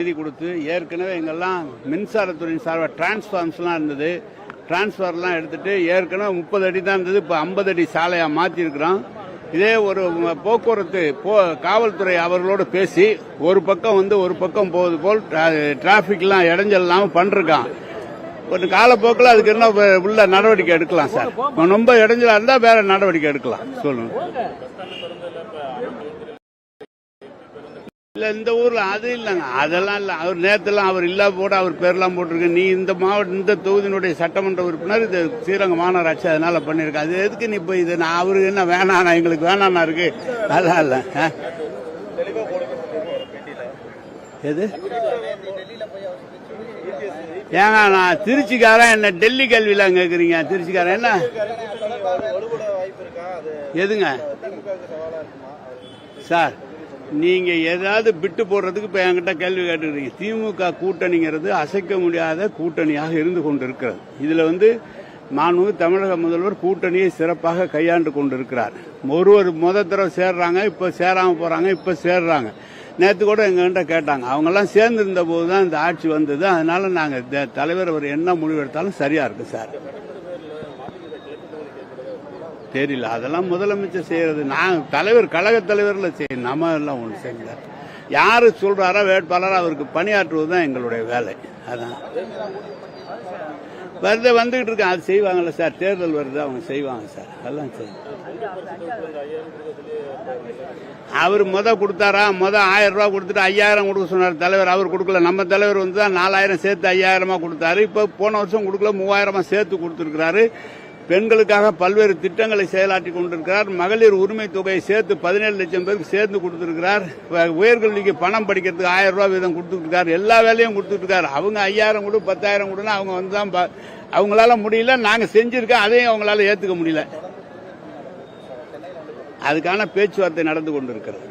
நிதி கொடுத்து ஏற்கனவே எங்கெல்லாம் மின்சாரத்துறையின் சார்பாக டிரான்ஸ்ஃபார்ம்ஸ்லாம் இருந்தது. டிரான்ஸ்ஃபார்லாம் எடுத்துட்டு ஏற்கனவே 30 அடி தான் இருந்தது, இப்போ 50 அடி சாலையா மாற்றிருக்கிறோம். இதே ஒரு போக்குவரத்து காவல்துறை அவர்களோடு பேசி ஒரு பக்கம் போவது போல் டிராபிக்லாம் இடைஞ்சல் இல்லாமல் பண்ணிருக்கான். ஒரு காலப்போக்கில் அதுக்கு என்ன உள்ள நடவடிக்கை எடுக்கலாம் சார். ரொம்ப இடைஞ்சலா இருந்தா வேற நடவடிக்கை எடுக்கலாம். சொல்லுங்க. இல்ல இந்த ஊர்ல அது இல்லைங்க, அதெல்லாம் இல்ல. அவர் நேரத்தெல்லாம் அவர் இல்லா போட அவர் பேர்லாம் போட்டிருக்கு. நீ இந்த இந்த தொகுதியினுடைய சட்டமன்ற உறுப்பினர், இது ஸ்ரீரங்கம் மாநகராட்சி, அதனால பண்ணிருக்க. அது எதுக்கு நீ இப்ப இது நான் அவருக்கு என்ன வேணாண்ணா, எங்களுக்கு வேணாண்ணா இருக்கு. அதான் இல்ல எது ஏங்க நான் திருச்சிக்காரன், என்ன டெல்லி கேள்வியெல்லாம் கேக்குறீங்க? திருச்சிக்காரன் என்ன எதுங்க சார்? நீங்க ஏதாவது பிட்டு போடுறதுக்கு இப்ப என்கிட்ட கேள்வி கேட்டுக்கிறீங்க. திமுக கூட்டணிங்கிறது அசைக்க முடியாத கூட்டணியாக இருந்து கொண்டிருக்கிறது. இதுல மாண்புமிகு தமிழக முதல்வர் கூட்டணியை சிறப்பாக கையாண்டு கொண்டிருக்கிறார். ஒருவர் தடவை சேர்றாங்க, இப்ப சேராம போறாங்க, இப்ப சேர்றாங்க. நேற்று கூட எங்ககிட்ட கேட்டாங்க, அவங்க எல்லாம் சேர்ந்து இருந்த போதுதான் இந்த ஆட்சி வந்தது. அதனால நாங்க தலைவர் அவர் என்ன முடிவு எடுத்தாலும் சரியா இருக்கு சார். தெரியல, அதெல்லாம் முதலமைச்சர் செய்யறது. நான் தலைவர், கழக தலைவர்ல செய்யணும், நம்ம எல்லாம் ஒண்ணு செய்யல. யாரு சொல்றாரோ வேட்பாளர் அவருக்கு பணியாற்றுவதுதான் எங்களுடைய வேலை. அதான் வந்துகிட்டு இருக்கு, அது செய்வாங்கல்ல சார். தேர்தல் வருது, அவங்க செய்வாங்க சார், அதெல்லாம் செய்யும். அவர் கொடுத்தாரா? 1000 ரூபாய் கொடுத்துட்டு 5000 கொடுக்க சொன்னார் தலைவர். அவர் கொடுக்கல. நம்ம தலைவர் தான் 4000 சேர்த்து 5000 கொடுத்தாரு. இப்ப போன வருஷம் கொடுக்கல, 3000 சேர்த்து கொடுத்திருக்கிறாரு. பெண்களுக்காக பல்வேறு திட்டங்களை செயலாற்றி கொண்டிருக்கிறார். மகளிர் உரிமை தொகையை சேர்த்து 17 லட்சம் பேருக்கு சேர்த்து கொடுத்திருக்கிறார். உயர்கல்விக்கு பணம் படிக்கிறதுக்கு 1000 ரூபாய் வீதம் கொடுத்துட்டு இருக்காரு. எல்லா வேலையும் கொடுத்துட்டு இருக்காரு. அவங்க 5000 கொடு, 10,000 கொடுன்னு அவங்க வந்துதான் அவங்களால முடியல. நாங்க செஞ்சிருக்கோம், அதையும் அவங்களால ஏத்துக்க முடியல. அதுக்கான பேச்சுவார்த்தை நடந்து கொண்டிருக்கிறது.